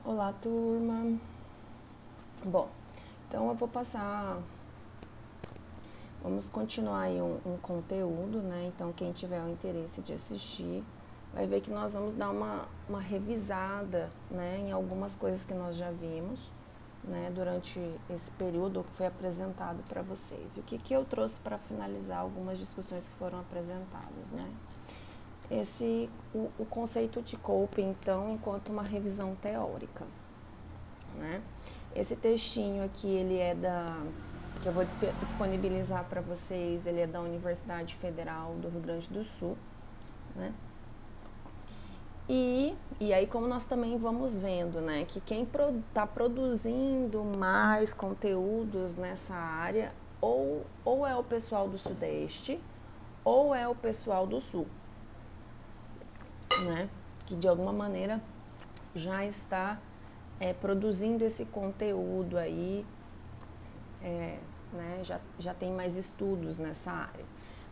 Olá, turma. Bom, então eu vou passar. Vamos continuar aí um conteúdo, né? Então, quem tiver o interesse de assistir, vai ver que nós vamos dar uma revisada, né, em algumas coisas que nós já vimos, né, durante esse período que foi apresentado para vocês. E o que eu trouxe para finalizar algumas discussões que foram apresentadas, né? O conceito de coping, então, enquanto uma revisão teórica, né? Esse textinho aqui, ele é que eu vou disponibilizar para vocês, ele é da Universidade Federal do Rio Grande do Sul, né? E aí, como nós também vamos vendo, né, que quem está produzindo mais conteúdos nessa área, ou é o pessoal do Sudeste, ou é o pessoal do Sul, né? Que de alguma maneira já está produzindo esse conteúdo aí, né, já tem mais estudos nessa área.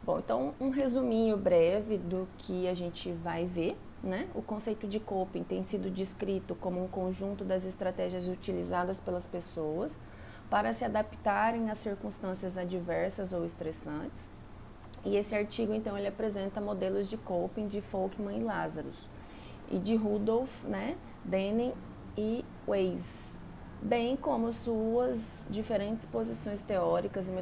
Bom, então um resuminho breve do que a gente vai ver, né? O conceito de coping tem sido descrito como um conjunto das estratégias utilizadas pelas pessoas para se adaptarem a circunstâncias adversas ou estressantes. E esse artigo, então, ele apresenta modelos de coping de Folkman e Lazarus, e de Rudolph, né, Denning e Weiss, bem como suas diferentes posições teóricas e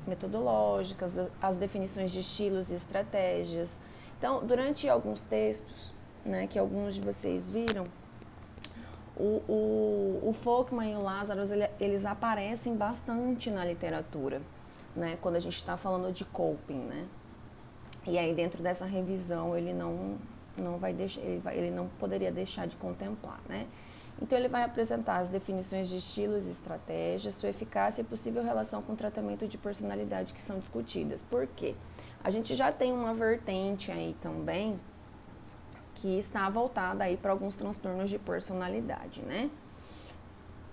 metodológicas, as definições de estilos e estratégias. Então, durante alguns textos, né, que alguns de vocês viram, o Folkman e o Lazarus, eles aparecem bastante na literatura, né, quando a gente está falando de coping, né? E aí, dentro dessa revisão, ele não vai deixar, ele não poderia deixar de contemplar, né? Então, ele vai apresentar as definições de estilos e estratégias, sua eficácia e possível relação com o tratamento de personalidade que são discutidas. Por quê? A gente já tem uma vertente aí também que está voltada aí para alguns transtornos de personalidade, né?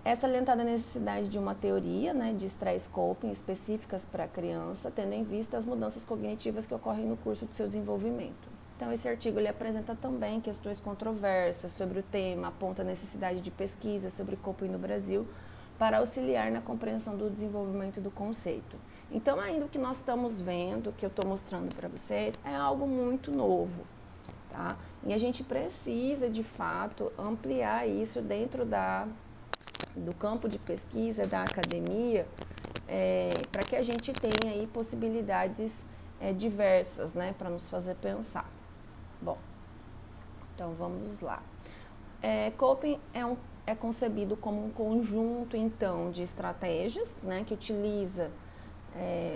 Essa alientada necessidade de uma teoria, né, de stress coping específicas para a criança, tendo em vista as mudanças cognitivas que ocorrem no curso do seu desenvolvimento. Então, esse artigo ele apresenta também questões controversas sobre o tema, aponta a necessidade de pesquisa sobre coping no Brasil para auxiliar na compreensão do desenvolvimento do conceito. Então, ainda o que nós estamos vendo, que eu estou mostrando para vocês, é algo muito novo, tá? E a gente precisa, de fato, ampliar isso dentro do campo de pesquisa da academia, para que a gente tenha aí possibilidades diversas, né, para nos fazer pensar. Bom, então vamos lá. Coping é concebido como um conjunto, então, de estratégias, né, que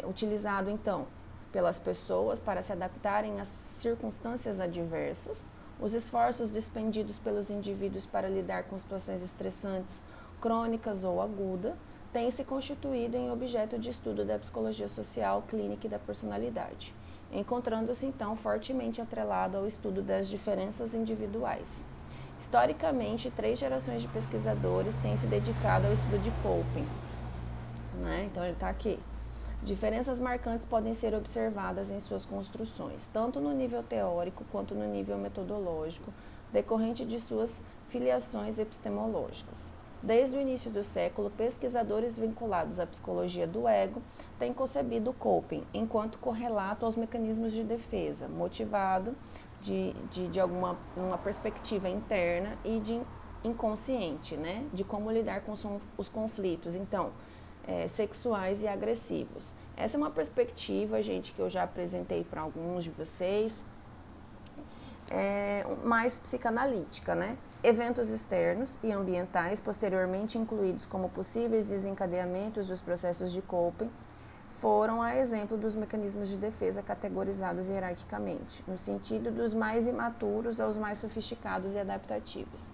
utilizado, então, pelas pessoas para se adaptarem às circunstâncias adversas, os esforços despendidos pelos indivíduos para lidar com situações estressantes, crônicas ou agudas, têm se constituído em objeto de estudo da psicologia social, clínica e da personalidade, encontrando-se então fortemente atrelado ao estudo das diferenças individuais. Historicamente, 3 gerações de pesquisadores têm se dedicado ao estudo de coping, né? Então ele está aqui. Diferenças marcantes podem ser observadas em suas construções, tanto no nível teórico quanto no nível metodológico, decorrente de suas filiações epistemológicas. Desde o início do século, pesquisadores vinculados à psicologia do ego têm concebido o coping enquanto correlato aos mecanismos de defesa, motivado de uma perspectiva interna e de inconsciente, né? De como lidar com os conflitos. Então, sexuais e agressivos. Essa é uma perspectiva, gente, que eu já apresentei para alguns de vocês, mais psicanalítica, né? Eventos externos e ambientais, posteriormente incluídos como possíveis desencadeamentos dos processos de coping, foram a exemplo dos mecanismos de defesa categorizados hierarquicamente, no sentido dos mais imaturos aos mais sofisticados e adaptativos.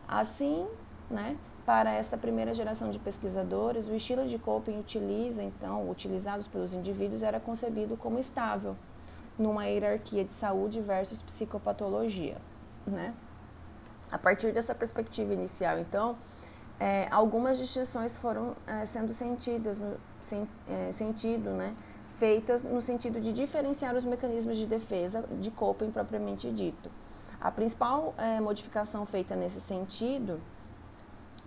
Assim, né, para esta primeira geração de pesquisadores, o estilo de coping utilizados pelos indivíduos era concebido como estável, numa hierarquia de saúde versus psicopatologia, né? A partir dessa perspectiva inicial, então, algumas distinções foram sendo feitas no sentido de diferenciar os mecanismos de defesa de coping propriamente dito. A principal modificação feita nesse sentido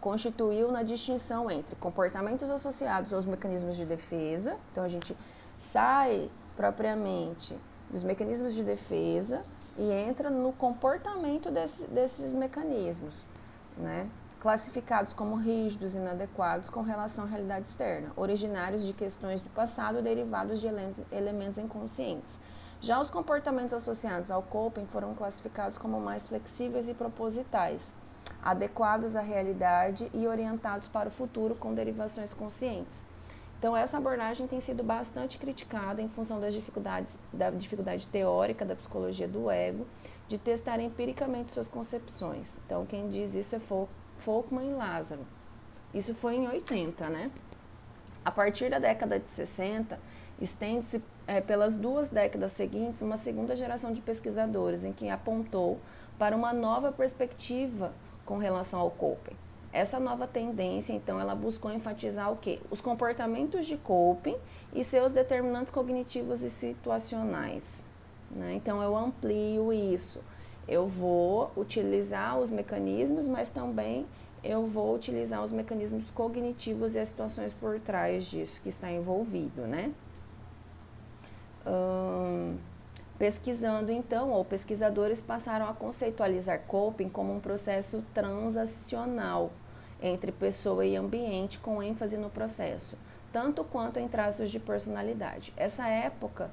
constituiu na distinção entre comportamentos associados aos mecanismos de defesa. Então, a gente sai propriamente dos mecanismos de defesa e entra no comportamento desses mecanismos, né? Classificados como rígidos e inadequados com relação à realidade externa, originários de questões do passado derivados de elementos inconscientes. Já os comportamentos associados ao coping foram classificados como mais flexíveis e propositais, adequados à realidade e orientados para o futuro com derivações conscientes. Então, essa abordagem tem sido bastante criticada em função das dificuldades, da dificuldade teórica da psicologia do ego, de testar empiricamente suas concepções. Então, quem diz isso é Folkman e Lázaro. Isso foi em 80, né? A partir da década de 60, estende-se pelas 2 décadas seguintes uma segunda geração de pesquisadores em que apontou para uma nova perspectiva com relação ao coping. Essa nova tendência, então, ela buscou enfatizar o quê? Os comportamentos de coping e seus determinantes cognitivos e situacionais, né? Então, eu amplio isso. Eu vou utilizar os mecanismos, mas também eu vou utilizar os mecanismos cognitivos e as situações por trás disso que está envolvido, né? Pesquisando, então, ou pesquisadores passaram a conceitualizar coping como um processo transacional entre pessoa e ambiente, com ênfase no processo, tanto quanto em traços de personalidade. Essa época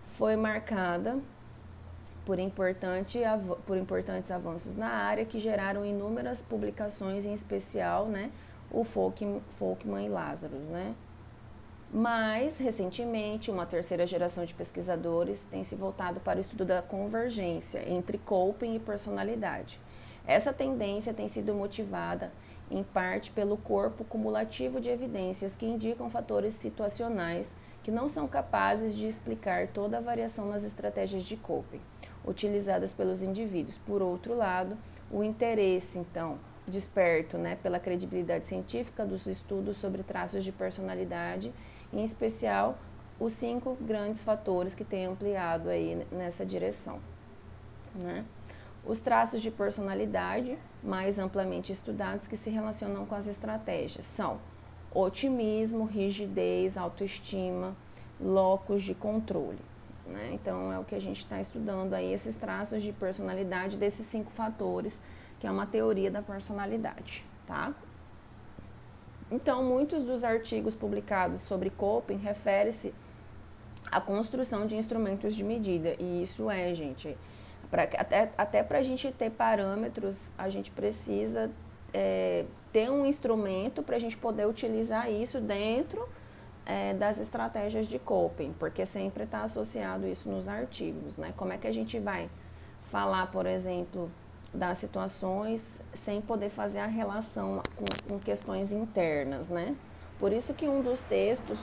foi marcada por importantes avanços na área que geraram inúmeras publicações, em especial, né, o Folkman e Lázaro, né? Mas, recentemente, uma terceira geração de pesquisadores tem se voltado para o estudo da convergência entre coping e personalidade. Essa tendência tem sido motivada, em parte, pelo corpo cumulativo de evidências que indicam fatores situacionais que não são capazes de explicar toda a variação nas estratégias de coping utilizadas pelos indivíduos. Por outro lado, o interesse, então, desperto, né, pela credibilidade científica dos estudos sobre traços de personalidade, em especial os 5 grandes fatores que têm ampliado aí nessa direção, né? Os traços de personalidade mais amplamente estudados que se relacionam com as estratégias são otimismo, rigidez, autoestima, locus de controle, né? Então, é o que a gente está estudando aí, esses traços de personalidade desses 5 fatores, que é uma teoria da personalidade, tá? Então, muitos dos artigos publicados sobre coping referem-se à construção de instrumentos de medida, e isso gente, até para a gente ter parâmetros, a gente precisa ter um instrumento para a gente poder utilizar isso dentro das estratégias de coping, porque sempre está associado isso nos artigos, né? Como é que a gente vai falar, por exemplo, das situações sem poder fazer a relação com questões internas, né? Por isso que um dos textos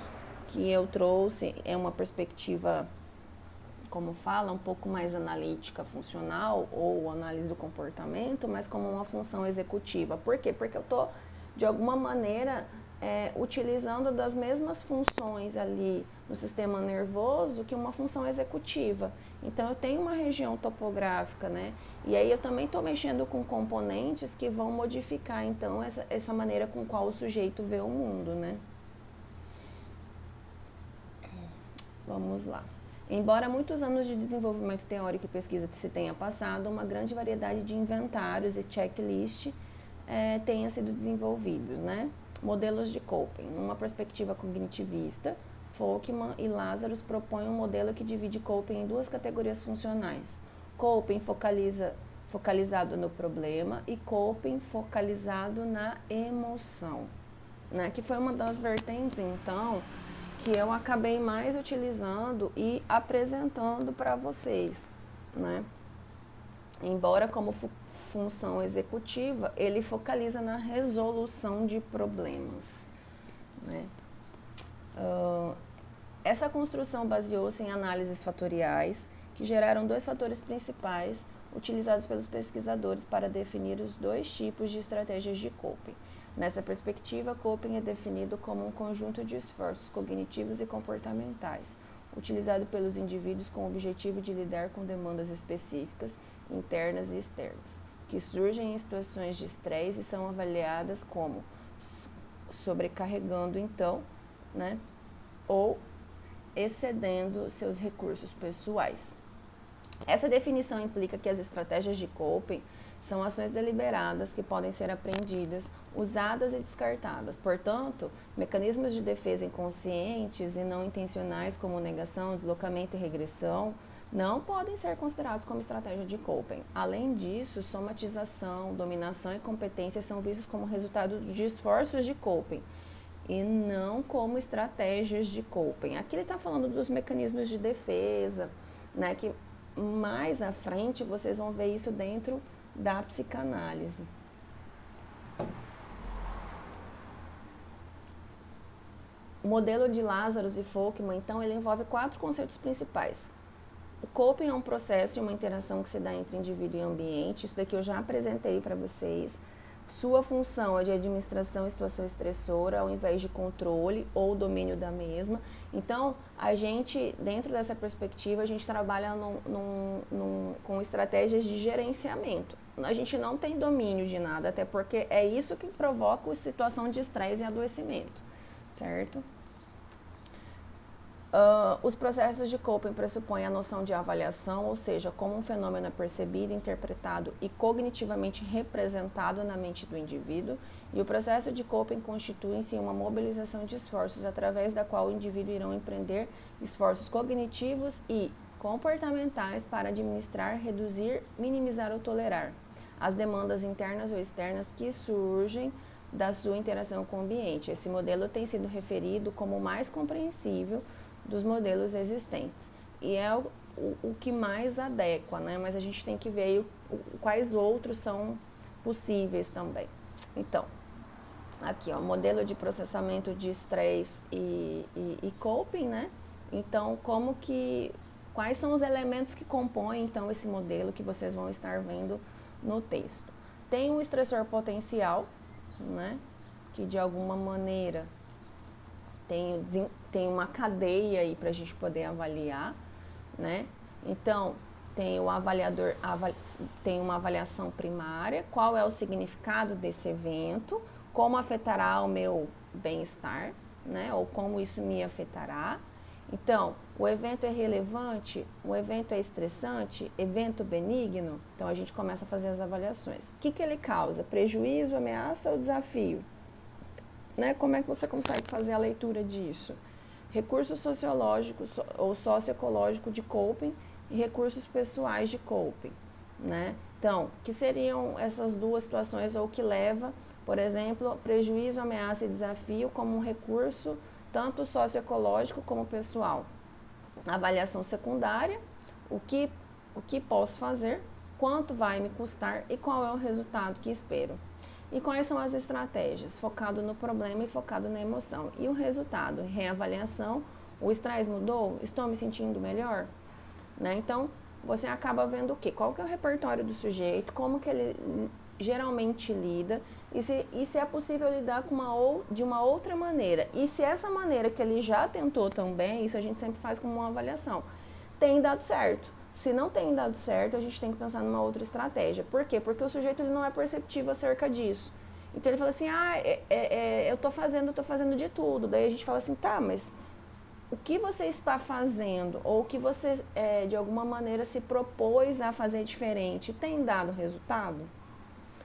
que eu trouxe é uma perspectiva, como fala, um pouco mais analítica funcional ou análise do comportamento, mas como uma função executiva. Por quê? Porque eu estou, de alguma maneira, utilizando das mesmas funções ali no sistema nervoso que uma função executiva. Então, eu tenho uma região topográfica, né? E aí eu também estou mexendo com componentes que vão modificar, então, essa maneira com qual o sujeito vê o mundo, né? Vamos lá. Embora muitos anos de desenvolvimento teórico e pesquisa se tenha passado, uma grande variedade de inventários e checklist tenha sido desenvolvidos, né? Modelos de coping. Numa perspectiva cognitivista, Folkman e Lazarus propõem um modelo que divide coping em 2 categorias funcionais. Coping focalizado no problema e coping focalizado na emoção, né? Que foi uma das vertentes, então, que eu acabei mais utilizando e apresentando para vocês, né? Embora como função executiva, ele focaliza na resolução de problemas, né? Essa construção baseou-se em análises fatoriais que geraram 2 fatores principais utilizados pelos pesquisadores para definir os 2 tipos de estratégias de coping. Nessa perspectiva, coping é definido como um conjunto de esforços cognitivos e comportamentais, utilizado pelos indivíduos com o objetivo de lidar com demandas específicas, internas e externas, que surgem em situações de estresse e são avaliadas como sobrecarregando, então, né, ou excedendo seus recursos pessoais. Essa definição implica que as estratégias de coping são ações deliberadas que podem ser aprendidas, usadas e descartadas. Portanto, mecanismos de defesa inconscientes e não intencionais, como negação, deslocamento e regressão, não podem ser considerados como estratégia de coping. Além disso, somatização, dominação e competência são vistos como resultado de esforços de coping e não como estratégias de coping. Aqui ele está falando dos mecanismos de defesa, né, que mais à frente vocês vão ver isso dentro da psicanálise. O modelo de Lazarus e Folkman, então, ele envolve 4 conceitos principais. O coping é um processo e uma interação que se dá entre indivíduo e ambiente. Isso daqui eu já apresentei para vocês. Sua função é de administração em situação estressora, ao invés de controle ou domínio da mesma. Então, a gente, dentro dessa perspectiva, a gente trabalha com estratégias de gerenciamento. A gente não tem domínio de nada, até porque é isso que provoca a situação de estresse e adoecimento, certo? Os processos de coping pressupõem a noção de avaliação, ou seja, como um fenômeno é percebido, interpretado e cognitivamente representado na mente do indivíduo, e o processo de coping constitui-se uma mobilização de esforços através da qual o indivíduo irá empreender esforços cognitivos e comportamentais para administrar, reduzir, minimizar ou tolerar as demandas internas ou externas que surgem da sua interação com o ambiente. Esse modelo tem sido referido como o mais compreensível dos modelos existentes. E é o que mais adequa, né? Mas a gente tem que ver quais outros são possíveis também. Então, aqui, ó, modelo de processamento de estresse e coping, né? Então, quais são os elementos que compõem, então, esse modelo que vocês vão estar vendo no texto? Tem um estressor potencial, né? Que de alguma maneira tem uma cadeia aí para a gente poder avaliar, né? Então, tem o avaliador, tem uma avaliação primária, qual é o significado desse evento, como afetará o meu bem-estar, né? Ou como isso me afetará. Então, o evento é relevante, o evento é estressante, evento benigno. Então, a gente começa a fazer as avaliações. O que ele causa? Prejuízo, ameaça ou desafio? Né? Como é que você consegue fazer a leitura disso? Recursos sociológicos ou socioecológicos de coping e recursos pessoais de coping, né? Então, que seriam essas duas situações ou que leva, por exemplo, prejuízo, ameaça e desafio como um recurso tanto socioecológico como pessoal. Avaliação secundária, o que posso fazer, quanto vai me custar e qual é o resultado que espero. E quais são as estratégias? Focado no problema e focado na emoção. E o resultado? Reavaliação. O estresse mudou? Estou me sentindo melhor? Né? Então, você acaba vendo o quê? Qual que é o repertório do sujeito? Como que ele geralmente lida? E se é possível lidar de uma outra maneira? E se essa maneira que ele já tentou também, isso a gente sempre faz como uma avaliação, tem dado certo? Se não tem dado certo, a gente tem que pensar numa outra estratégia. Por quê? Porque o sujeito ele não é perceptivo acerca disso. Então ele fala assim, eu tô fazendo de tudo. Daí a gente fala assim, tá, mas o que você está fazendo ou o que você, de alguma maneira, se propôs a fazer diferente, tem dado resultado?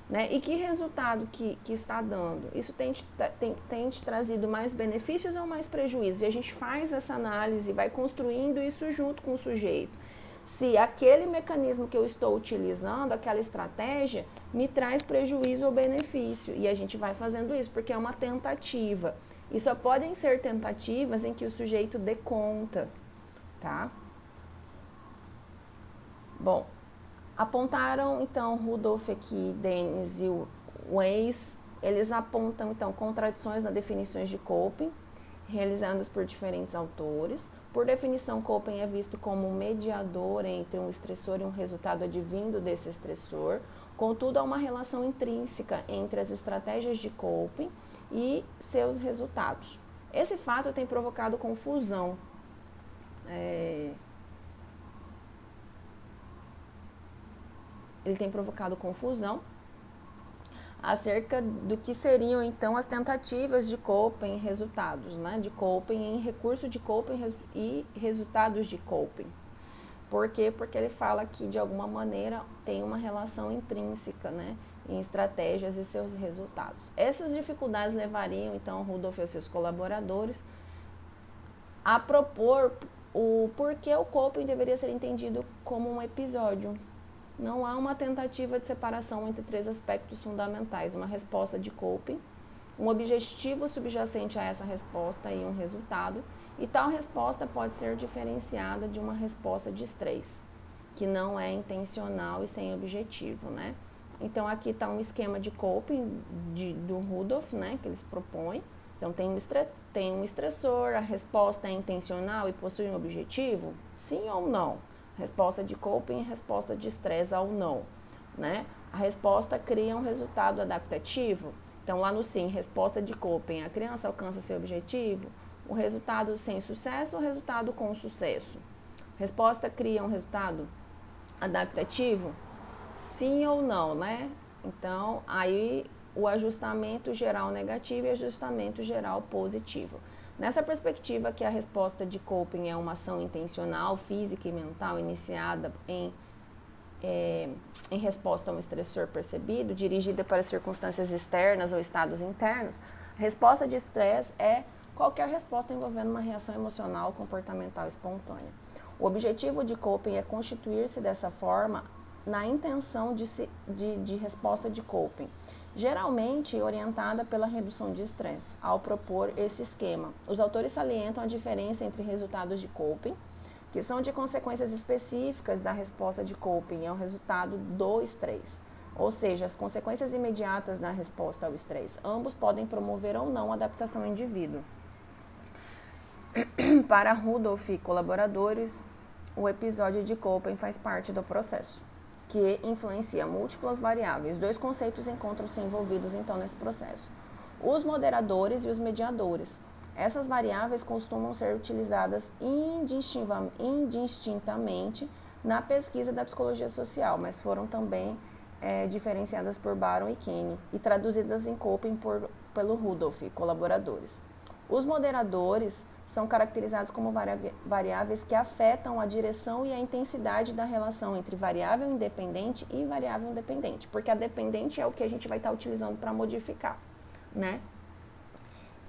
Né? E que resultado que está dando? Isso tem te trazido mais benefícios ou mais prejuízos? E a gente faz essa análise, vai construindo isso junto com o sujeito. Se aquele mecanismo que eu estou utilizando, aquela estratégia, me traz prejuízo ou benefício. E a gente vai fazendo isso, porque é uma tentativa. E só podem ser tentativas em que o sujeito dê conta, tá? Bom, apontaram, então, Rudolph aqui, Dennis e o Weiss, eles apontam, então, contradições nas definições de coping, realizadas por diferentes autores. Por definição, coping é visto como um mediador entre um estressor e um resultado advindo desse estressor. Contudo, há uma relação intrínseca entre as estratégias de coping e seus resultados. Esse fato tem provocado confusão. ele tem provocado confusão acerca do que seriam então as tentativas de coping e resultados, né? De coping em recurso de coping e resultados de coping. Por quê? Porque ele fala que de alguma maneira tem uma relação intrínseca, né, em estratégias e seus resultados. Essas dificuldades levariam então Rudolph e seus colaboradores a propor o porquê o coping deveria ser entendido como um episódio. Não há uma tentativa de separação entre três aspectos fundamentais: uma resposta de coping, um objetivo subjacente a essa resposta e um resultado, e tal resposta pode ser diferenciada de uma resposta de estresse, que não é intencional e sem objetivo, né? Então aqui está um esquema de coping do Rudolph, né, que eles propõem. Então tem um estressor, a resposta é intencional e possui um objetivo? Sim ou não? Resposta de coping e resposta de estresse ao não, né? A resposta cria um resultado adaptativo. Então, lá no sim, resposta de coping, a criança alcança seu objetivo, o resultado sem sucesso ou o resultado com sucesso? Resposta cria um resultado adaptativo? Sim ou não, né? Então, aí o ajustamento geral negativo e ajustamento geral positivo. Nessa perspectiva que a resposta de coping é uma ação intencional, física e mental iniciada em resposta a um estressor percebido, dirigida para circunstâncias externas ou estados internos, a resposta de estresse é qualquer resposta envolvendo uma reação emocional, comportamental espontânea. O objetivo de coping é constituir-se dessa forma na intenção de resposta de coping, geralmente orientada pela redução de estresse. Ao propor esse esquema, os autores salientam a diferença entre resultados de coping, que são de consequências específicas da resposta de coping, é o resultado do estresse, ou seja, as consequências imediatas da resposta ao estresse. Ambos podem promover ou não a adaptação ao indivíduo. Para Rudolph e colaboradores, o episódio de coping faz parte do processo, que influencia múltiplas variáveis. Dois conceitos encontram-se envolvidos então nesse processo: os moderadores e os mediadores. Essas variáveis costumam ser utilizadas indistintamente na pesquisa da psicologia social, mas foram também diferenciadas por Baron e Kenny e traduzidas em coping pelo Rudolph e colaboradores. Os moderadores são caracterizados como variáveis que afetam a direção e a intensidade da relação entre variável independente e variável dependente, porque a dependente é o que a gente vai estar utilizando para modificar, né?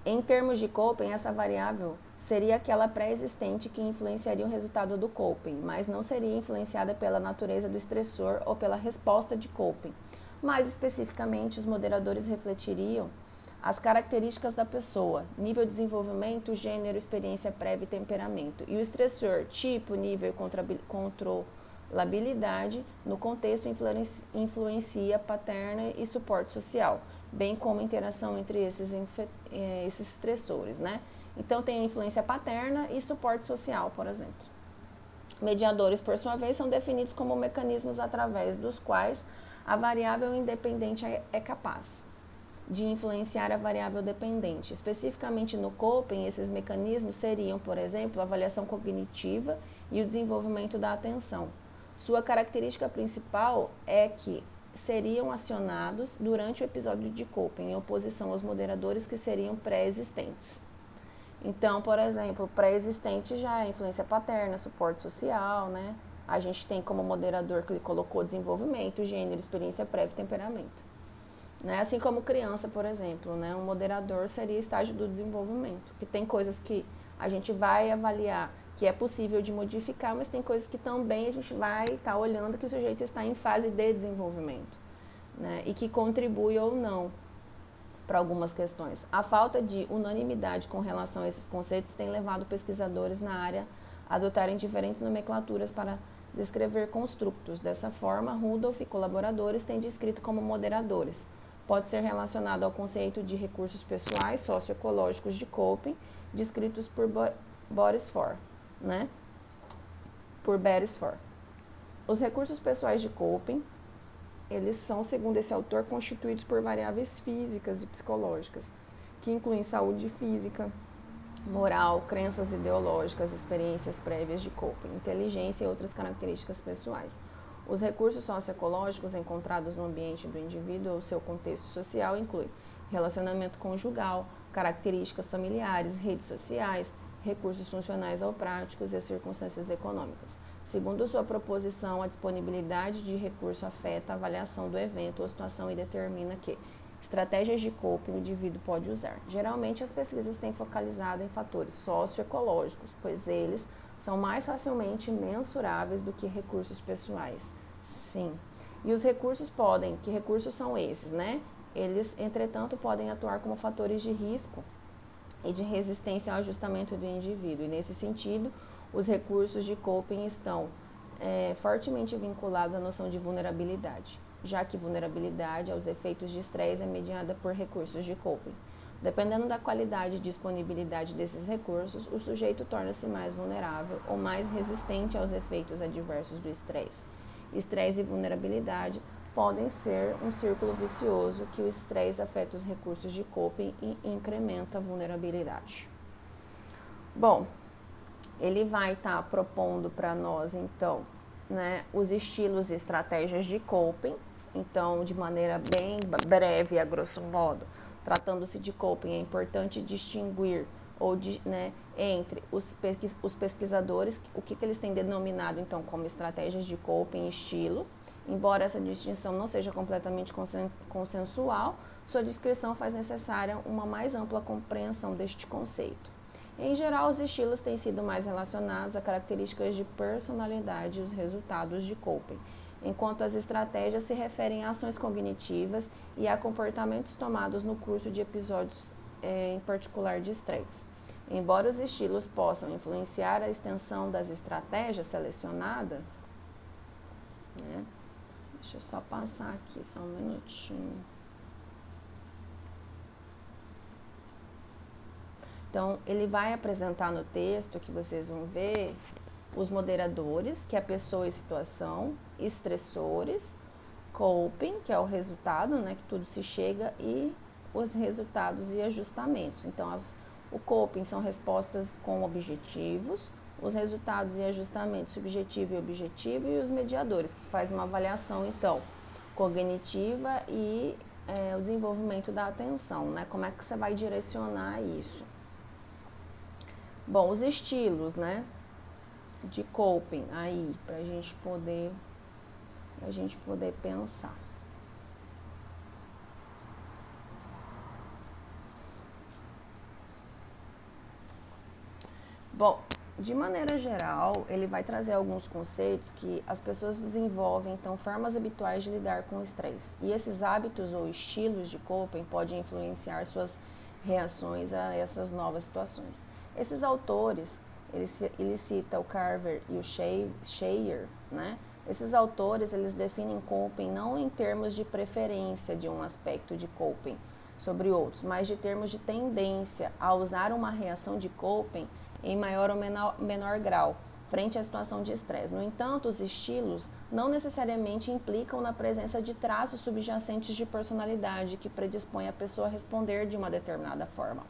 Em termos de coping, essa variável seria aquela pré-existente que influenciaria o resultado do coping, mas não seria influenciada pela natureza do estressor ou pela resposta de coping. Mais especificamente, os moderadores refletiriam as características da pessoa: nível de desenvolvimento, gênero, experiência prévia e temperamento. E o estressor: tipo, nível e controlabilidade no contexto influencia paterna e suporte social, bem como interação entre esses estressores, né? Então, tem a influência paterna e suporte social, por exemplo. Mediadores, por sua vez, são definidos como mecanismos através dos quais a variável independente é capaz de influenciar a variável dependente. Especificamente no coping, esses mecanismos seriam, por exemplo, a avaliação cognitiva e o desenvolvimento da atenção. Sua característica principal é que seriam acionados durante o episódio de coping, em oposição aos moderadores que seriam pré-existentes. Então, por exemplo, pré-existente já é influência paterna, suporte social, né? A gente tem como moderador que ele colocou desenvolvimento, gênero, experiência prévia e temperamento. Né? Assim como criança, por exemplo, né? Um moderador seria estágio do desenvolvimento, que tem coisas que a gente vai avaliar que é possível de modificar, mas tem coisas que também a gente vai estar olhando que o sujeito está em fase de desenvolvimento, né? E que contribui ou não para algumas questões. A falta de unanimidade com relação a esses conceitos tem levado pesquisadores na área a adotarem diferentes nomenclaturas para descrever construtos. Dessa forma, Rudolph e colaboradores têm descrito como moderadores. Pode ser relacionado ao conceito de recursos pessoais socioecológicos de coping, descritos por Beresford, né? Por Beresford. Os recursos pessoais de coping, eles são, segundo esse autor, constituídos por variáveis físicas e psicológicas, que incluem saúde física, moral, crenças ideológicas, experiências prévias de coping, inteligência e outras características pessoais. Os recursos socioecológicos encontrados no ambiente do indivíduo ou seu contexto social incluem relacionamento conjugal, características familiares, redes sociais, recursos funcionais ou práticos e circunstâncias econômicas. Segundo sua proposição, a disponibilidade de recurso afeta a avaliação do evento ou situação e determina que estratégias de coping o indivíduo pode usar. Geralmente, as pesquisas têm focalizado em fatores socioecológicos, pois eles são mais facilmente mensuráveis do que recursos pessoais. Sim. E os recursos que recursos são esses, né? Eles, entretanto, podem atuar como fatores de risco e de resistência ao ajustamento do indivíduo. E, nesse sentido, os recursos de coping estão fortemente vinculados à noção de vulnerabilidade, já que vulnerabilidade aos efeitos de estresse é mediada por recursos de coping. Dependendo da qualidade e disponibilidade desses recursos, o sujeito torna-se mais vulnerável ou mais resistente aos efeitos adversos do estresse. Estresse e vulnerabilidade podem ser um círculo vicioso que o estresse afeta os recursos de coping e incrementa a vulnerabilidade. Bom, ele vai estar propondo para nós, então, né, os estilos e estratégias de coping. Então, de maneira bem breve, a grosso modo, tratando-se de coping, é importante distinguir entre os pesquisadores, o que eles têm denominado, então, como estratégias de coping e estilo. Embora essa distinção não seja completamente consensual, sua descrição faz necessária uma mais ampla compreensão deste conceito. Em geral, os estilos têm sido mais relacionados a características de personalidade e os resultados de coping, enquanto as estratégias se referem a ações cognitivas e a comportamentos tomados no curso de episódios, em particular de estresse. Embora os estilos possam influenciar a extensão das estratégias selecionadas, né? Deixa eu só passar aqui, só um minutinho. Então, ele vai apresentar no texto, que vocês vão ver, os moderadores, que é a pessoa e situação, estressores, coping, que é o resultado, né, que tudo se chega, e os resultados e ajustamentos. Então, o coping são respostas com objetivos, os resultados e ajustamentos subjetivo e objetivo, e os mediadores, que faz uma avaliação, então, cognitiva e o desenvolvimento da atenção, né, como é que você vai direcionar isso. Bom, os estilos, né, de coping aí, para a gente poder pensar. Bom, de maneira geral, ele vai trazer alguns conceitos que as pessoas desenvolvem, então, formas habituais de lidar com o estresse. E esses hábitos ou estilos de coping podem influenciar suas reações a essas novas situações. Esses autores, ele cita o Carver e o Scheyer, né? Esses autores, eles definem coping não em termos de preferência de um aspecto de coping sobre outros, mas de termos de tendência a usar uma reação de coping em maior ou menor grau, frente à situação de estresse. No entanto, os estilos não necessariamente implicam na presença de traços subjacentes de personalidade que predispõem a pessoa a responder de uma determinada forma.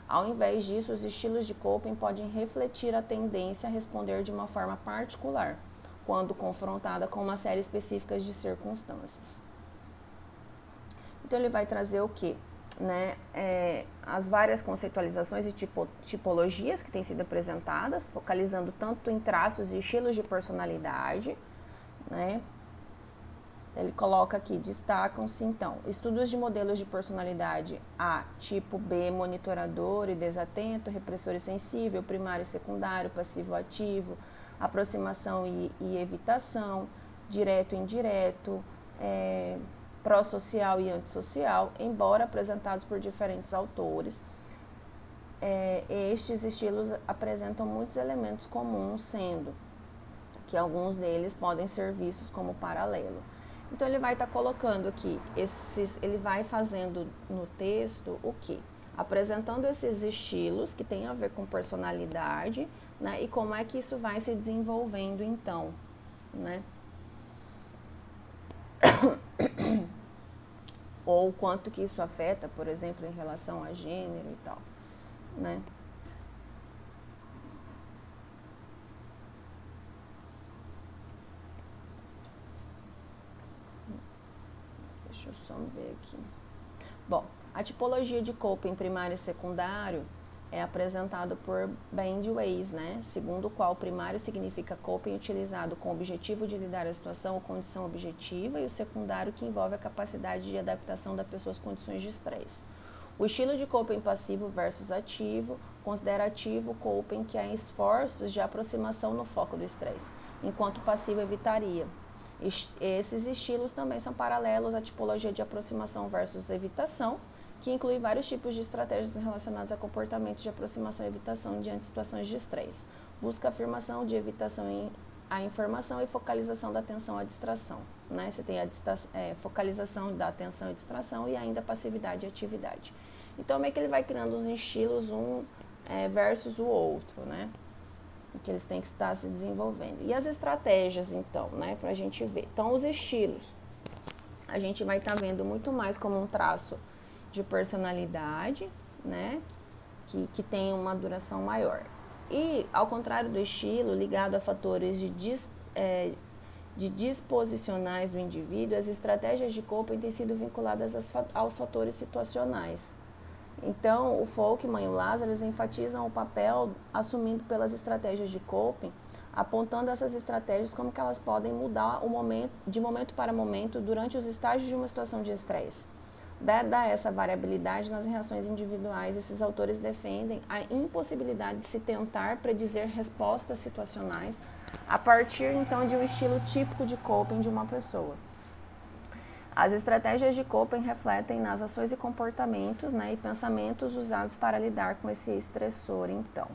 Ao invés disso, os estilos de coping podem refletir a tendência a responder de uma forma particular, quando confrontada com uma série específica de circunstâncias. Então, ele vai trazer o quê? Né, as várias conceitualizações e tipologias que têm sido apresentadas, focalizando tanto em traços e estilos de personalidade, né? Ele coloca aqui, destacam-se então, estudos de modelos de personalidade A, tipo B, monitorador e desatento, repressor e sensível, primário e secundário, passivo-ativo, aproximação e evitação, direto e indireto, pró-social e antissocial, embora apresentados por diferentes autores. Estes estilos apresentam muitos elementos comuns, sendo que alguns deles podem ser vistos como paralelo. Então, ele vai estar colocando aqui, ele vai fazendo no texto o quê? Apresentando esses estilos que têm a ver com personalidade, né, e como é que isso vai se desenvolvendo, então, né? Ou quanto que isso afeta, por exemplo, em relação a gênero e tal, né? Vamos ver aqui. Bom, a tipologia de coping primário e secundário é apresentado por Bandways, né? Segundo o qual o primário significa coping utilizado com o objetivo de lidar a situação ou condição objetiva, e o secundário que envolve a capacidade de adaptação da pessoa às condições de estresse. O estilo de coping passivo versus ativo considera ativo o coping que há esforços de aproximação no foco do estresse, enquanto passivo evitaria. Esses estilos também são paralelos à tipologia de aproximação versus evitação, que inclui vários tipos de estratégias relacionadas a comportamentos de aproximação e evitação diante de situações de estresse. Busca afirmação de evitação à informação e focalização da atenção à distração. Né? Você tem a focalização da atenção e distração e ainda passividade e atividade. Então, meio que ele vai criando uns estilos, versus o outro, né? Que eles têm que estar se desenvolvendo. E as estratégias, então, né? Para a gente ver. Então, os estilos, a gente vai estar vendo muito mais como um traço de personalidade, né, que tem uma duração maior. E, ao contrário do estilo, ligado a fatores de disposicionais do indivíduo, as estratégias de coping têm sido vinculadas aos fatores situacionais. Então, o Folkman e o Lazarus enfatizam o papel assumido pelas estratégias de coping, apontando essas estratégias como que elas podem mudar de momento para momento durante os estágios de uma situação de estresse. Dada essa variabilidade nas reações individuais, esses autores defendem a impossibilidade de se tentar predizer respostas situacionais a partir, então, de um estilo típico de coping de uma pessoa. As estratégias de coping refletem nas ações e comportamentos, né, e pensamentos usados para lidar com esse estressor, então.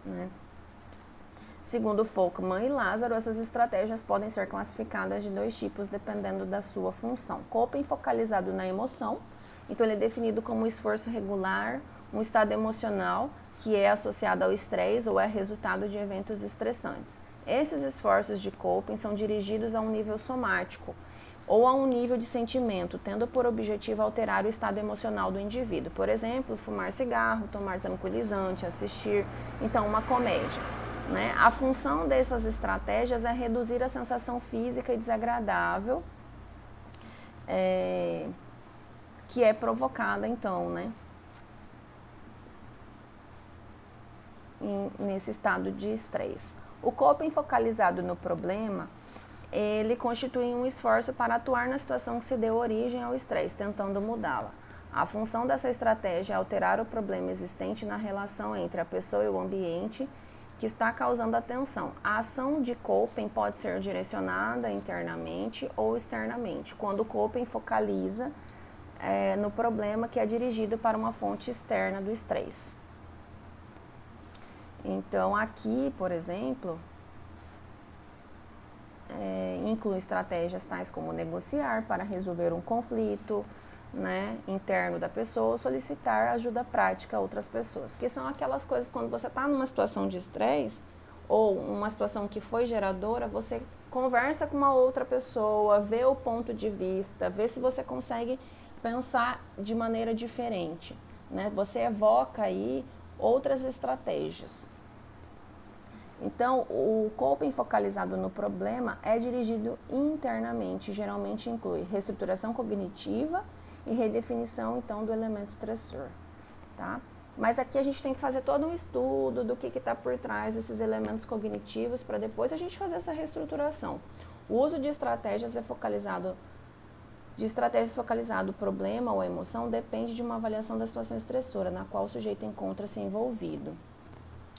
Né? Segundo Folkman e Lázaro, essas estratégias podem ser classificadas de dois tipos dependendo da sua função. Coping focalizado na emoção, então ele é definido como um esforço regular, um estado emocional que é associado ao estresse ou é resultado de eventos estressantes. Esses esforços de coping são dirigidos a um nível somático ou a um nível de sentimento, tendo por objetivo alterar o estado emocional do indivíduo. Por exemplo, fumar cigarro, tomar tranquilizante, assistir, então, uma comédia. Né? A função dessas estratégias é reduzir a sensação física e desagradável que é provocada, então, né? Nesse estado de estresse. O coping focalizado no problema, ele constitui um esforço para atuar na situação que se deu origem ao estresse, tentando mudá-la. A função dessa estratégia é alterar o problema existente na relação entre a pessoa e o ambiente que está causando a tensão. A ação de coping pode ser direcionada internamente ou externamente, quando o coping focaliza no problema que é dirigido para uma fonte externa do estresse. Então, aqui, por exemplo, inclui estratégias tais como negociar para resolver um conflito, né, interno da pessoa, solicitar ajuda prática a outras pessoas, que são aquelas coisas quando você está numa situação de estresse ou uma situação que foi geradora, você conversa com uma outra pessoa, vê o ponto de vista, vê se você consegue pensar de maneira diferente, né? Você evoca aí outras estratégias. Então, o coping focalizado no problema é dirigido internamente, geralmente inclui reestruturação cognitiva e redefinição, então, do elemento estressor, tá? Mas aqui a gente tem que fazer todo um estudo do que está por trás desses elementos cognitivos para depois a gente fazer essa reestruturação. O uso de estratégias focalizado no problema ou emoção depende de uma avaliação da situação estressora na qual o sujeito encontra-se envolvido.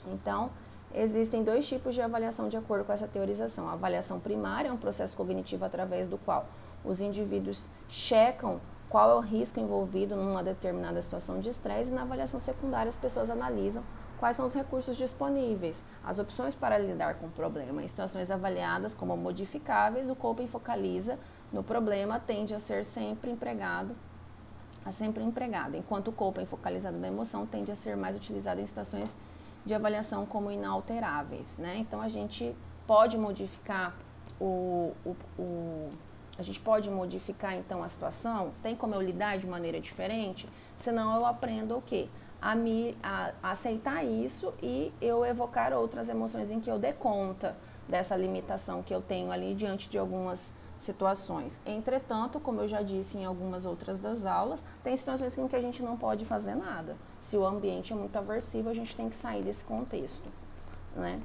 Então, existem dois tipos de avaliação de acordo com essa teorização. A avaliação primária é um processo cognitivo através do qual os indivíduos checam qual é o risco envolvido numa determinada situação de estresse, e na avaliação secundária as pessoas analisam quais são os recursos disponíveis, as opções para lidar com o problema. Em situações avaliadas como modificáveis, o coping focaliza no problema, tende a ser sempre empregado, enquanto o coping focalizado na emoção tende a ser mais utilizado em situações de avaliação como inalteráveis, né? Então a gente pode modificar então a situação, tem como eu lidar de maneira diferente, senão eu aprendo o quê? A aceitar isso e eu evocar outras emoções em que eu dê conta dessa limitação que eu tenho ali diante de algumas situações. Entretanto, como eu já disse em algumas outras das aulas, tem situações em que a gente não pode fazer nada. Se o ambiente é muito aversivo, a gente tem que sair desse contexto, né?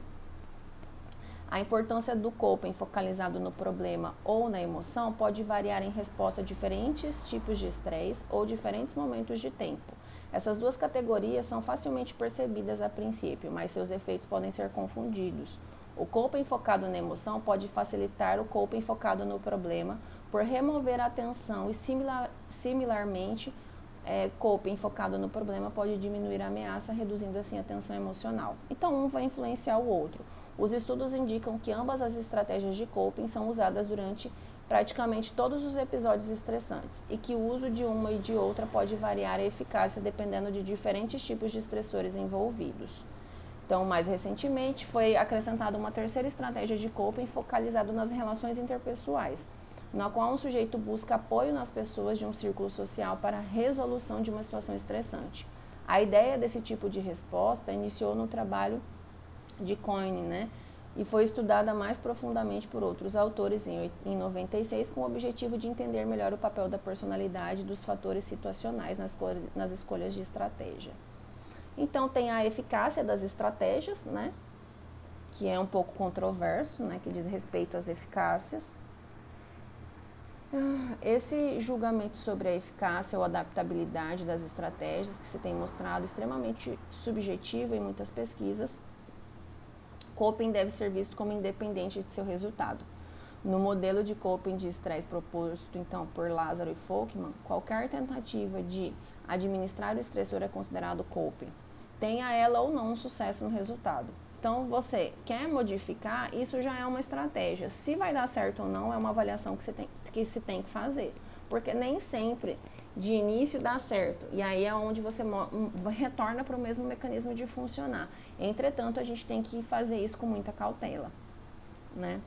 A importância do coping focalizado no problema ou na emoção pode variar em resposta a diferentes tipos de estresse ou diferentes momentos de tempo. Essas duas categorias são facilmente percebidas a princípio, mas seus efeitos podem ser confundidos. O coping focado na emoção pode facilitar o coping focado no problema por remover a atenção e similarmente, coping focado no problema pode diminuir a ameaça, reduzindo assim a tensão emocional. Então, um vai influenciar o outro. Os estudos indicam que ambas as estratégias de coping são usadas durante praticamente todos os episódios estressantes e que o uso de uma e de outra pode variar a eficácia dependendo de diferentes tipos de estressores envolvidos. Então, mais recentemente, foi acrescentada uma terceira estratégia de coping focalizada nas relações interpessoais, na qual um sujeito busca apoio nas pessoas de um círculo social para a resolução de uma situação estressante. A ideia desse tipo de resposta iniciou no trabalho de Coyne, né? E foi estudada mais profundamente por outros autores em 96 com o objetivo de entender melhor o papel da personalidade e dos fatores situacionais nas escolhas de estratégia. Então tem a eficácia das estratégias, né? Que é um pouco controverso, né? Que diz respeito às eficácias. Esse julgamento sobre a eficácia ou adaptabilidade das estratégias, que se tem mostrado extremamente subjetivo em muitas pesquisas, coping deve ser visto como independente de seu resultado. No modelo de coping de estresse proposto, então, por Lázaro e Folkman, qualquer tentativa de administrar o estressor é considerado coping, tenha ela ou não um sucesso no resultado. Então, você quer modificar, isso já é uma estratégia. Se vai dar certo ou não, é uma avaliação que se tem que fazer. Porque nem sempre, de início, dá certo. E aí é onde você retorna para o mesmo mecanismo de funcionar. Entretanto, a gente tem que fazer isso com muita cautela, né?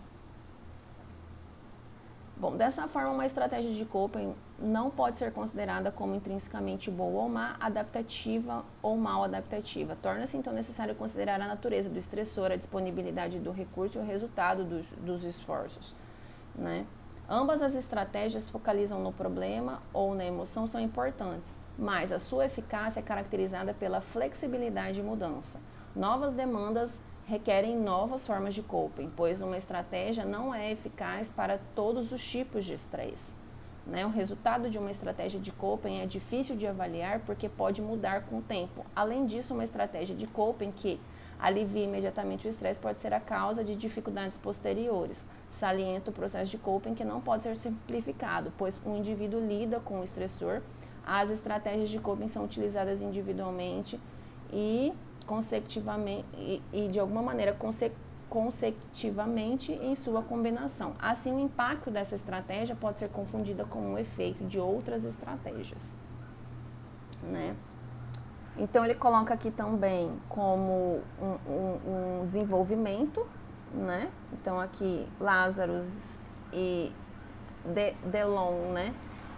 Bom, dessa forma, uma estratégia de coping não pode ser considerada como intrinsecamente boa ou má, adaptativa ou mal adaptativa. Torna-se, então, necessário considerar a natureza do estressor, a disponibilidade do recurso e o resultado dos esforços, né? Ambas as estratégias focalizam no problema ou na emoção são importantes, mas a sua eficácia é caracterizada pela flexibilidade e mudança. Novas demandas requerem novas formas de coping, pois uma estratégia não é eficaz para todos os tipos de estresse, né? O resultado de uma estratégia de coping é difícil de avaliar porque pode mudar com o tempo. Além disso, uma estratégia de coping que alivia imediatamente o estresse pode ser a causa de dificuldades posteriores. Salienta o processo de coping que não pode ser simplificado, pois o indivíduo lida com o estressor. As estratégias de coping são utilizadas individualmente e consecutivamente e de alguma maneira consecutivamente em sua combinação. Assim, o impacto dessa estratégia pode ser confundida com um efeito de outras estratégias, né? Então, ele coloca aqui também como um desenvolvimento, né? Então, aqui, Lazarus e Delon, né?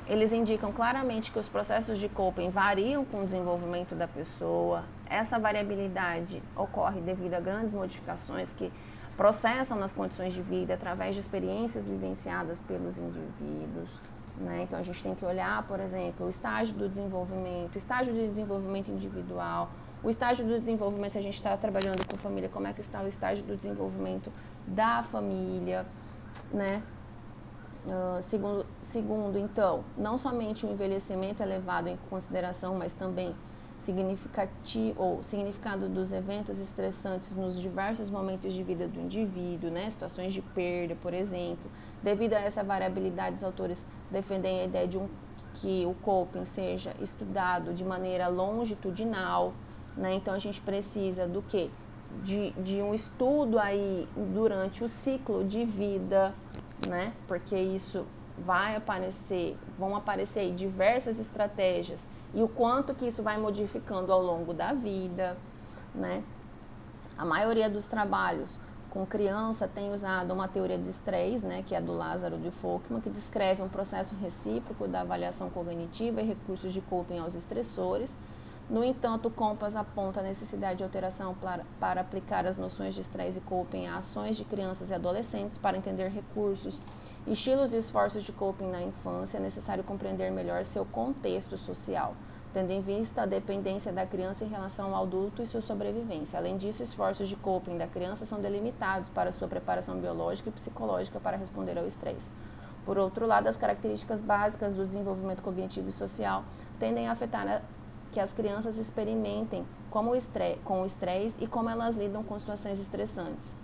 Eles indicam claramente que os processos de coping variam com o desenvolvimento da pessoa. Essa variabilidade ocorre devido a grandes modificações que processam nas condições de vida através de experiências vivenciadas pelos indivíduos, né? Então, a gente tem que olhar, por exemplo, o estágio do desenvolvimento, o estágio de desenvolvimento individual, o estágio do desenvolvimento, se a gente está trabalhando com família, como é que está o estágio do desenvolvimento da família, né? Segundo, então, não somente o envelhecimento é levado em consideração, mas também significado dos eventos estressantes nos diversos momentos de vida do indivíduo, né? Situações de perda, por exemplo. Devido a essa variabilidade, os autores defendem a ideia de que o coping seja estudado de maneira longitudinal, né? Então, a gente precisa do quê? De um estudo aí durante o ciclo de vida, né? Porque isso vão aparecer aí diversas estratégias e o quanto que isso vai modificando ao longo da vida, né? A maioria dos trabalhos com criança tem usado uma teoria de estresse, né, que é a do Lázaro de Folkman, que descreve um processo recíproco da avaliação cognitiva e recursos de coping aos estressores. No entanto, o Compass aponta a necessidade de alteração para aplicar as noções de estresse e coping a ações de crianças e adolescentes para entender recursos Estilos e esforços de coping na infância, é necessário compreender melhor seu contexto social, tendo em vista a dependência da criança em relação ao adulto e sua sobrevivência. Além disso, esforços de coping da criança são delimitados para sua preparação biológica e psicológica para responder ao estresse. Por outro lado, as características básicas do desenvolvimento cognitivo e social tendem a afetar que as crianças experimentem com o estresse e como elas lidam com situações estressantes.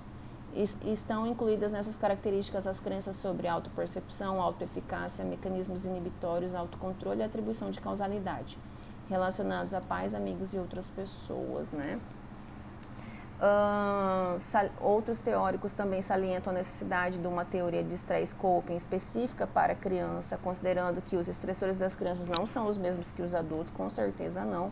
Estão incluídas nessas características as crenças sobre autopercepção, autoeficácia, mecanismos inibitórios, autocontrole e atribuição de causalidade, relacionados a pais, amigos e outras pessoas, né? Outros teóricos também salientam a necessidade de uma teoria de stress coping específica para a criança, considerando que os estressores das crianças não são os mesmos que os adultos, com certeza não.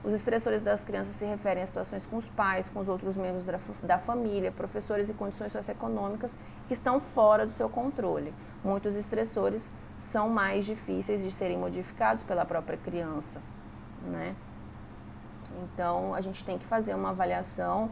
Os estressores das crianças se referem a situações com os pais, com os outros membros da família, professores e condições socioeconômicas que estão fora do seu controle. Muitos estressores são mais difíceis de serem modificados pela própria criança, né? Então, a gente tem que fazer uma avaliação.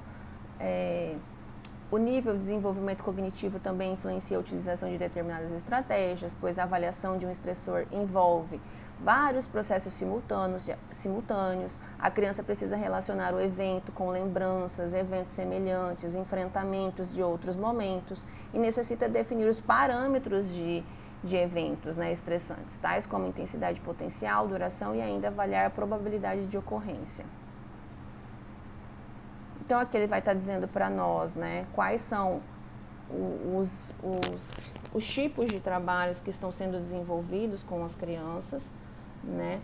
O nível de desenvolvimento cognitivo também influencia a utilização de determinadas estratégias, pois a avaliação de um estressor envolve vários processos simultâneos. A criança precisa relacionar o evento com lembranças, eventos semelhantes, enfrentamentos de outros momentos e necessita definir os parâmetros de eventos, né, estressantes, tais como intensidade potencial, duração e ainda avaliar a probabilidade de ocorrência. Então, aqui ele vai estar dizendo para nós, né, quais são os tipos de trabalhos que estão sendo desenvolvidos com as crianças, né?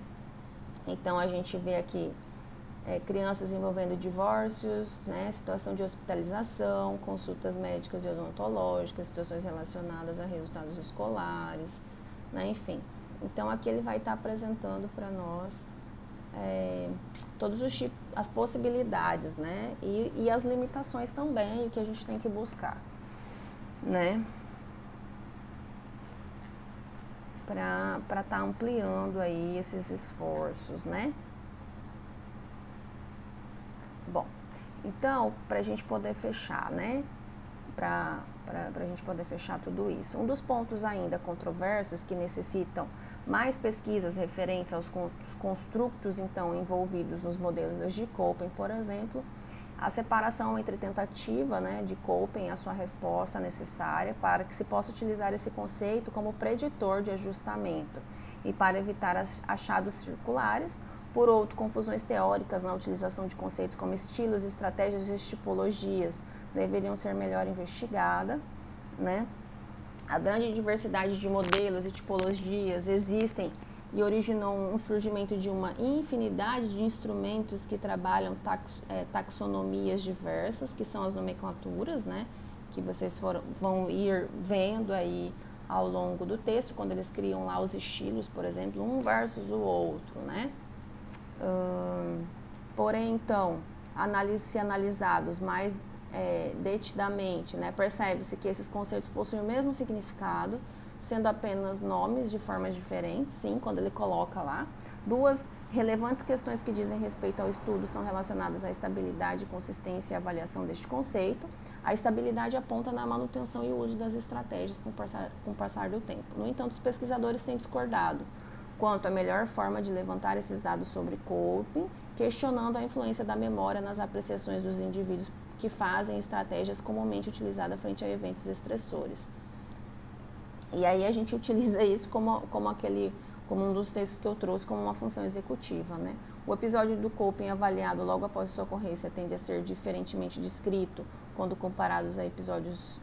Então, a gente vê aqui crianças envolvendo divórcios, né, situação de hospitalização, consultas médicas e odontológicas, situações relacionadas a resultados escolares, né, enfim. Então, aqui ele vai estar apresentando para nós todos os tipos, as possibilidades, né, e as limitações também, o que a gente tem que buscar, né, para estar ampliando aí esses esforços, né. Bom, então, para a gente poder fechar, né, para a gente poder fechar tudo isso, um dos pontos ainda controversos que necessitam mais pesquisas referentes aos construtos, então, envolvidos nos modelos de coping, por exemplo, a separação entre tentativa, né, de coping e a sua resposta necessária para que se possa utilizar esse conceito como preditor de ajustamento e para evitar achados circulares. Por outro, confusões teóricas na utilização de conceitos como estilos, estratégias e tipologias deveriam ser melhor investigadas, né? A grande diversidade de modelos e tipologias existem e originou um surgimento de uma infinidade de instrumentos que trabalham taxonomias diversas, que são as nomenclaturas, né? Que vocês vão ir vendo aí ao longo do texto, quando eles criam lá os estilos, por exemplo, um versus o outro, né? Porém, então, se analisados mais detidamente, né, percebe-se que esses conceitos possuem o mesmo significado, sendo apenas nomes de formas diferentes, sim, quando ele coloca lá. Duas relevantes questões que dizem respeito ao estudo são relacionadas à estabilidade, consistência e avaliação deste conceito. A estabilidade aponta na manutenção e o uso das estratégias com o passar do tempo. No entanto, os pesquisadores têm discordado quanto à melhor forma de levantar esses dados sobre coping, questionando a influência da memória nas apreciações dos indivíduos que fazem estratégias comumente utilizadas frente a eventos estressores. E aí a gente utiliza isso como um dos textos que eu trouxe como uma função executiva, né? O episódio do coping avaliado logo após sua ocorrência tende a ser diferentemente descrito quando comparados a episódios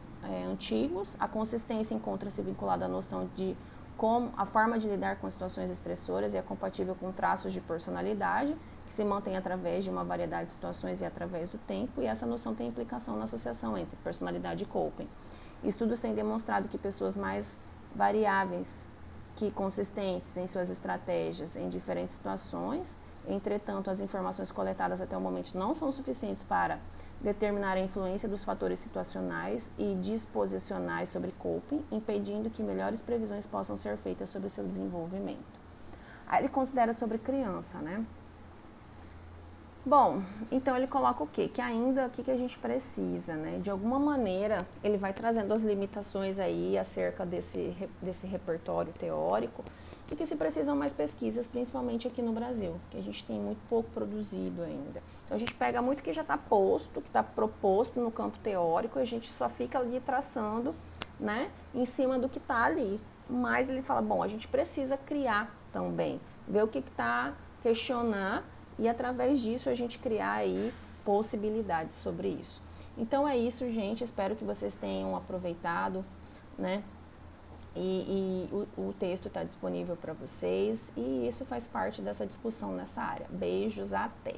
antigos. A consistência encontra-se vinculada à noção de como a forma de lidar com situações estressoras e é compatível com traços de personalidade, que se mantém através de uma variedade de situações e através do tempo, e essa noção tem implicação na associação entre personalidade e coping. Estudos têm demonstrado que pessoas mais variáveis que consistentes em suas estratégias em diferentes situações, entretanto, as informações coletadas até o momento não são suficientes para determinar a influência dos fatores situacionais e disposicionais sobre coping, impedindo que melhores previsões possam ser feitas sobre seu desenvolvimento. Aí ele considera sobre criança, né? Bom, então ele coloca o quê? Que ainda o que a gente precisa, né? De alguma maneira, ele vai trazendo as limitações aí acerca desse repertório teórico e que se precisam mais pesquisas, principalmente aqui no Brasil, que a gente tem muito pouco produzido ainda. Então a gente pega muito que já está posto, que está proposto no campo teórico, e a gente só fica ali traçando, né, em cima do que está ali. Mas ele fala, bom, a gente precisa criar também, ver o que está, questionar, e através disso a gente criar aí possibilidades sobre isso. Então é isso, gente. Espero que vocês tenham aproveitado, né? E o texto está disponível para vocês e isso faz parte dessa discussão nessa área. Beijos, até!